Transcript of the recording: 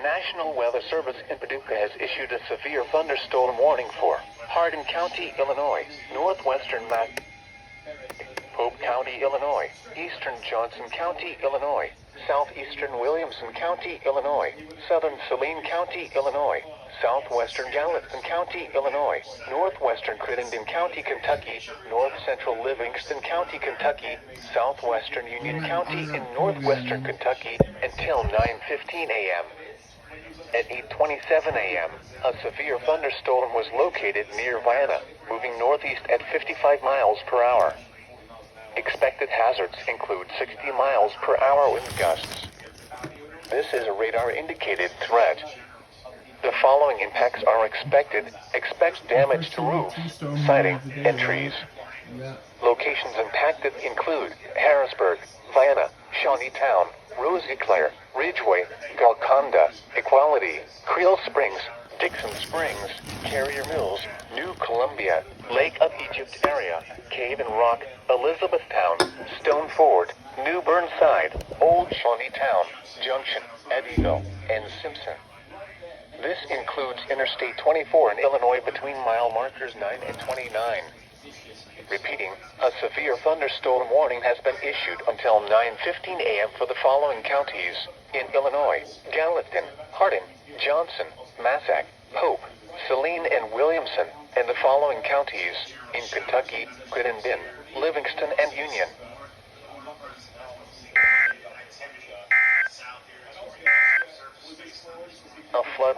National Weather Service in Paducah has issued a severe thunderstorm warning for Hardin County, Illinois, northwestern Pope County, Illinois, eastern Johnson County, Illinois, southeastern Williamson County, Illinois, southern Celine County, Illinois, southwestern Gallatin County, Illinois, northwestern Crittenden County, Kentucky, north-central Livingston County, Kentucky, southwestern Union County, and northwestern Kentucky until 9:15 a.m. At 8:27 a.m., a severe thunderstorm was located near Vienna, moving northeast at 55 miles per hour. Expected hazards include 60 miles per hour wind gusts. This is a radar-indicated threat. The following impacts are expected. Expect damage to roofs, siding, and trees. Locations impacted include Harrisburg, Vienna, Shawneetown, Rose Eclair, Ridgeway, Golconda, Equality, Creel Springs, Dixon Springs, Carrier Mills, New Columbia, Lake of Egypt area, Cave and Rock, Elizabethtown, Stone Ford, New Burnside, Old Shawneetown, Junction, Eddyville, and Simpson. This includes Interstate 24 in Illinois between mile markers 9 and 29. Repeating, a severe thunderstorm warning has been issued until 9:15 a.m. for the following counties in Illinois: Gallatin, Hardin, Johnson, Massac, Pope, Celine, and Williamson, and the following counties in Kentucky: Crittenden, Livingston, and Union. A flood